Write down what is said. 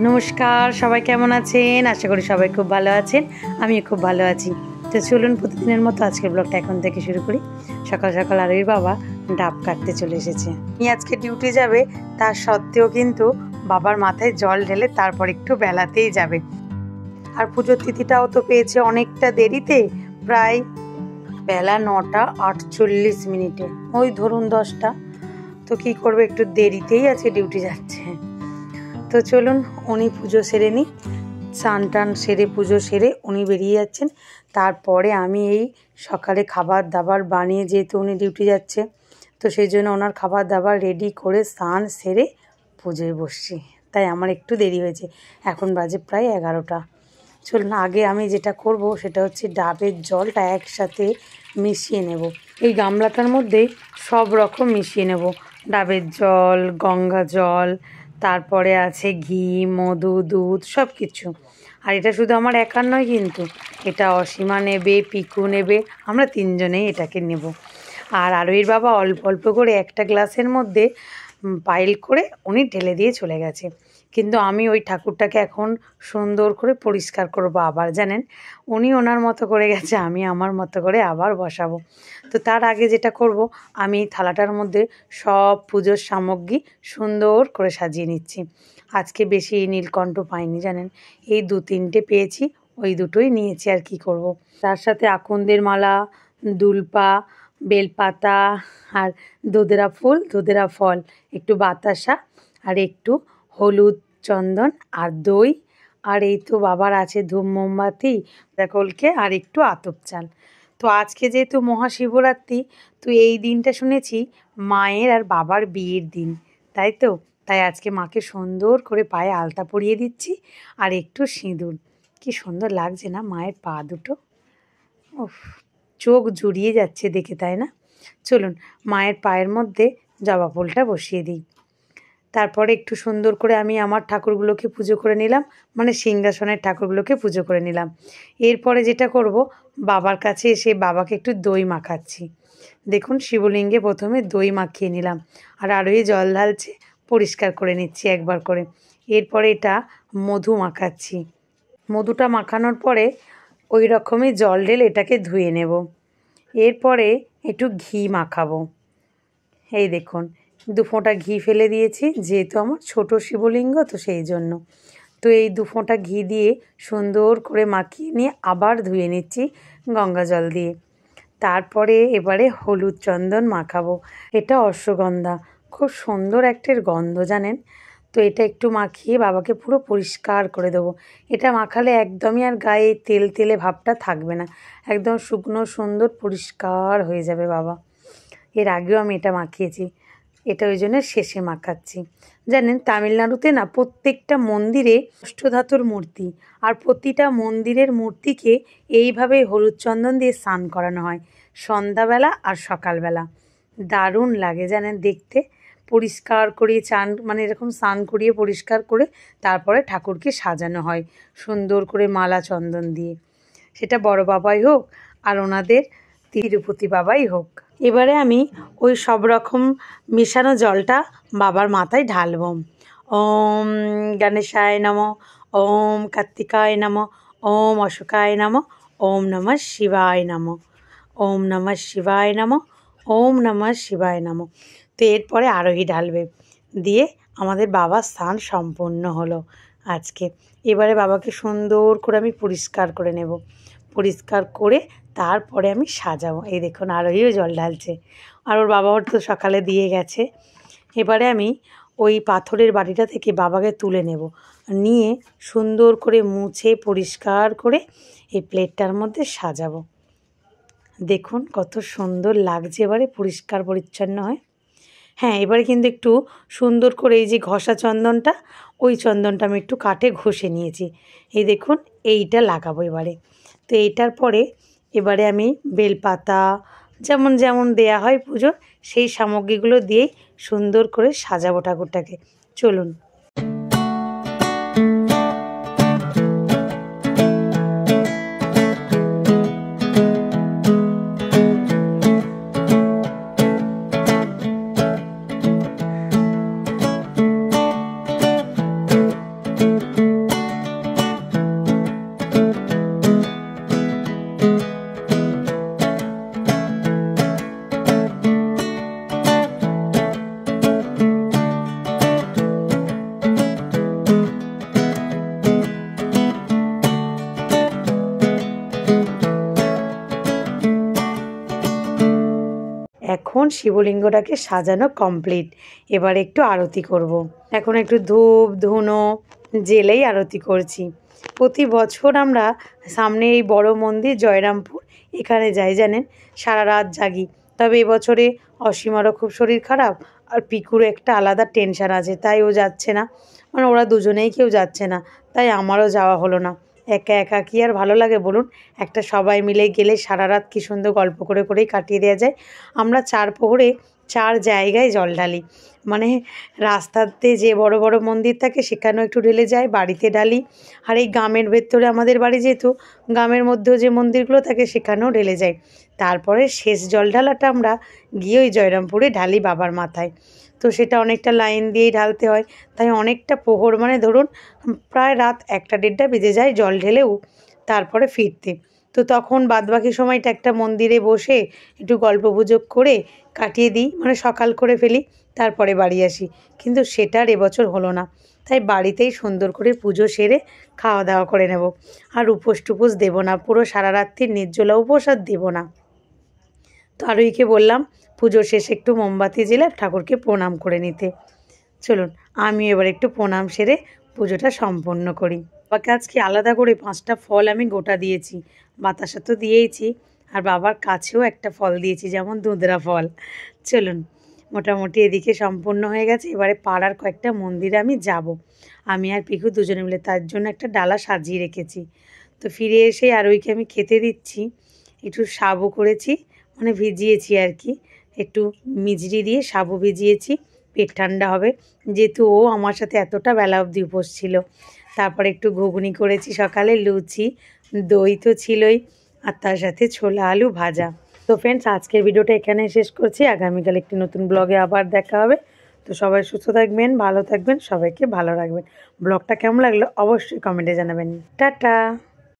নমস্কার, সবাই কেমন আছেন? আশা করি সবাই খুব ভালো আছেন। আমিও খুব ভালো আছি। তো চলুন প্রতিদিনের মতো আজকের ব্লগটা এখন থেকে শুরু করি। সকাল সকাল আরবির বাবা ডাব কাটতে চলে এসেছে। আজকে ডিউটি যাবে, তার সত্ত্বেও কিন্তু বাবার মাথায় জল ঢেলে তারপর একটু বেলাতেই যাবে। আর পুজোর তিথিটাও তো পেয়েছে অনেকটা দেরিতে, প্রায় বেলা 9:48 ওই ধরুন 10টা। তো কী করবে, একটু দেরিতেই আছে, ডিউটি যাচ্ছে। তো চলুন উনি পুজো সেরে নিই। স্নান টান সেরে পুজো সেরে উনি বেরিয়ে যাচ্ছেন। তারপরে আমি এই সকালে খাবার দাবার বানিয়ে, যেহেতু উনি ডিউটি যাচ্ছে, তো সেই জন্য ওনার খাবার দাবার রেডি করে স্নান সেরে পুজোয় বসছি। তাই আমার একটু দেরি হয়েছে, এখন বাজে প্রায় 11টা। চলুন আগে আমি যেটা করব সেটা হচ্ছে ডাবের জলটা একসাথে মিশিয়ে নেব। এই গামলাটার মধ্যেই সব রকম মিশিয়ে নেব, ডাবের জল, গঙ্গা জল, তারপরে আছে ঘি, মধু, দুধ, সব কিছু। আর এটা শুধু আমার একার নয়, কিন্তু এটা অসীমা নেবে, পিকু নেবে, আমরা তিনজনেই এটাকে নেব। আর আরোহীর বাবা অল্প অল্প করে একটা গ্লাসের মধ্যে পাইল করে উনি ঢেলে দিয়ে চলে গেছে। কিন্তু আমি ওই ঠাকুরটাকে এখন সুন্দর করে পরিষ্কার করবো আবার। জানেন, উনি ওনার মতো করে গেছে, আমি আমার মতো করে আবার বসাবো। তো তার আগে যেটা করব, আমি থালাটার মধ্যে সব পুজোর সামগ্রী সুন্দর করে সাজিয়ে নিচ্ছি। আজকে বেশি নীলকণ্ঠ পাইনি, জানেন, এই 2-3টে পেয়েছি, ওই দুটোই নিয়েছি। আর কি করব। তার সাথে আকন্দের মালা, দুলপা, বেলপাতা, আর দোদেরা ফুল, দোদেরা ফল, একটু বাতাসা, আর একটু হলুদ, চন্দন আর দই, আর এই তো বাবার আছে ধূপ, মোমবাতি, কলকে, আর একটু আতপ চাল। তো আজকে যেহেতু মহাশিবরাত্রি, তো এই দিনটা শুনেছি মায়ের আর বাবার বিয়ের দিন, তাই তো। তাই আজকে মাকে সুন্দর করে পায়ে আলতা পরিয়ে দিচ্ছি, আর একটু সিঁদুর। কি সুন্দর লাগছে না মায়ের পা দুটো, উফ, চোখ জুড়িয়ে যাচ্ছে দেখে, তাই না? চলুন মায়ের পায়ের মধ্যে জবা ফুলটা বসিয়ে দিই। তারপরে একটু সুন্দর করে আমি আমার ঠাকুরগুলোকে পুজো করে নিলাম, মানে সিংহাসনের ঠাকুরগুলোকে পুজো করে নিলাম। এরপরে যেটা করব, বাবার কাছে এসে বাবাকে একটু দই মাখাচ্ছি। দেখুন শিবলিঙ্গে প্রথমে দই মাখিয়ে নিলাম, আর আরোই জল ঢালছে, পরিষ্কার করে নিচ্ছি একবার করে। এরপরে এটা মধু মাখাচ্ছি। মধুটা মাখানোর পরে ওই রকমই জল ঢেলে এটাকে ধুয়ে নেব। এরপরে একটু ঘি মাখাবো। এই দেখুন 2 ফোঁটা ঘি ফেলে দিয়েছি, যেহেতু আমার ছোট শিবলিঙ্গ, তো সেই জন্য। তো এই 2 ফোঁটা ঘি দিয়ে সুন্দর করে মাখিয়ে নিয়ে আবার ধুয়ে নিচ্ছি গঙ্গা জল দিয়ে। তারপরে এবারে হলুদ চন্দন মাখাবো। এটা অশ্বগন্ধা, খুব সুন্দর একটার গন্ধ, জানেন। তো এটা একটু মাখিয়ে বাবাকে পুরো পরিষ্কার করে দেবো। এটা মাখালে একদমই আর গায়ে তেল তেলে ভাবটা থাকবে না, একদম শুকনো সুন্দর পরিষ্কার হয়ে যাবে বাবা। এর আগেও আমি এটা মাখিয়েছি, এটা ওই জন্য শেষে মাখাচ্ছি। জানেন তামিলনাড়ুতে না প্রত্যেকটা মন্দিরে অষ্টধাতুর মূর্তি, আর প্রতিটা মন্দিরের মূর্তিকে এইভাবে হলুদ চন্দন দিয়ে স্নান করানো হয়, সন্ধ্যাবেলা আর সকালবেলা। দারুণ লাগে জানেন দেখতে। পরিষ্কার করিয়ে চান, মানে এরকম স্নান করিয়ে পরিষ্কার করে তারপরে ঠাকুরকে সাজানো হয় সুন্দর করে মালা চন্দন দিয়ে। সেটা বড় বাবাই হোক আর ওনাদের তিরুপতি বাবাই হোক। এবারে আমি ওই সব রকম মেশানো জলটা বাবার মাথায় ঢালব। ওম গণেশায় নমঃ, ওম কার্তিকায় নমঃ, ওম অশোকায় নমঃ, ওম নমঃ শিবায় নমঃ, ওম নমঃ শিবায় নমঃ, ওম নমঃ শিবায় নমঃ। তো এরপরে আরোহী ঢালবে, দিয়ে আমাদের বাবার স্নান সম্পূর্ণ হলো আজকে। এবারে বাবাকে সুন্দর করে আমি পরিষ্কার করে নেব। পরিষ্কার করে তারপরে আমি সাজাবো। এই দেখুন আরোহীও জল ঢালছে, আর ওর বাবাও তো সকালে দিয়ে গেছে। এবারে আমি ওই পাথরের বাটিটা থেকে বাবাকে তুলে নেব, নিয়ে সুন্দর করে মুছে পরিষ্কার করে এই প্লেটটার মধ্যে সাজাবো। দেখুন কত সুন্দর লাগছে এবারে পরিষ্কার পরিচ্ছন্ন হয়। হ্যাঁ, এবারে কিন্তু একটু সুন্দর করে এই যে ঘষা চন্দনটা, ওই চন্দনটা আমি একটু কাটে ঘষে নিয়েছি। এই দেখুন এইটা লাগাবো এবারে। তো এইটার পরে এবারে আমি বেলপাতা, যেমন যেমন দেয়া হয় পুজোর, সেই সামগ্রীগুলো দিয়েই সুন্দর করে সাজাবো ঠাকুরটাকে। চলুন। শিবলিঙ্গটাকে সাজানো কমপ্লিট। এবার একটু আরতি করব। এখন একটু ধূপ ধুনো জেলেই আরতি করছি। প্রতি বছর আমরা সামনে এই বড় মন্দির জয়রামপুর এখানে যাই জানেন, সারা রাত জাগি। তবে এবছরে অসীমারও খুব শরীর খারাপ, আর পিকুরও একটা আলাদা টেনশান আছে, তাই ও যাচ্ছে না। মানে ওরা দুজনেই কেউ যাচ্ছে না, তাই আমারও যাওয়া হলো না। একা একা কি আর ভালো লাগে বলুন? একটা সবাই মিলে গেলে সারা রাত কী সুন্দর গল্প করে করেই কাটিয়ে দেওয়া যায়। আমরা 4 প্রহরে 4 জায়গায় জল ঢালি। মানে রাস্তাতে যে বড় বড় মন্দির থাকে সেখানেও একটু ঢেলে যায়, বাড়িতে ঢালি, আর এই গ্রামের ভেতরে আমাদের বাড়ি যেহেতু, গ্রামের মধ্যেও যে মন্দিরগুলো থাকে সেখানেও ঢেলে যায়। তারপরে শেষ জল ঢালাটা আমরা গিয়ে ওই জয়রামপুরে ঢালি বাবার মাথায়। তো সেটা অনেকটা লাইন দিয়েই ঢালতে হয়, তাই অনেকটা প্রহর, মানে ধরুন প্রায় রাত 1টা-1:30টা বেজে যায় জল ঢেলেও তারপরে ফিরতে। তো তখন বাদবাকি সময়টা একটা মন্দিরে বসে একটু গল্পগুজব করে কাটিয়ে দিই, মানে সকাল করে ফেলি, তারপরে বাড়ি আসি। কিন্তু সেটা আর এবছর হলো না, তাই বাড়িতেই সুন্দর করে পুজো সেরে খাওয়া দাওয়া করে নেব। আর উপোস টুপোস দেবো না, পুরো সারা রাত্রির নির্জলা উপোস আর দেবো না। তো আরুইকে বললাম পুজোর শেষে একটু মোমবাতি জ্বেলে ঠাকুরকে প্রণাম করে নিতে। চলুন আমি এবার একটু প্রণাম সেরে পুজোটা সম্পন্ন করি। বাবাকে আজকে আলাদা করে 5টা ফল আমি গোটা দিয়েছি, বাতাসা তো দিয়েইছি, আর বাবার কাছেও একটা ফল দিয়েছি, যেমন দুধরা ফল। চলুন মোটামুটি এদিকে সম্পূর্ণ হয়ে গেছে। এবারে পাড়ার কয়েকটা মন্দিরে আমি যাব। আমি আর পিকু দুজনে মিলে, তার জন্য একটা ডালা সাজিয়ে রেখেছি। তো ফিরে এসে আরুইকে আমি খেতে দিচ্ছি। একটু সাবু করেছি, মানে ভিজিয়েছি আর কি, একটু মিজরি দিয়ে সাবু ভিজিয়েছি, পেট ঠান্ডা হবে, যেহেতু ও আমার সাথে এতটা বেলা অবধি উপোস ছিল। তারপরে একটু ঘুগনি করেছি সকালে, লুচি, দই তো ছিলই, আর তার সাথে ছোলা আলু ভাজা। তো ফ্রেন্ডস, আজকের ভিডিওটা এখানে শেষ করছি। আগামীকাল একটি নতুন ব্লগে আবার দেখা হবে। তো সবাই সুস্থ থাকবেন, ভালো থাকবেন, সবাইকে ভালো রাখবেন। ব্লগটা কেমন লাগলো অবশ্যই কমেন্টে জানাবেন। টাটা।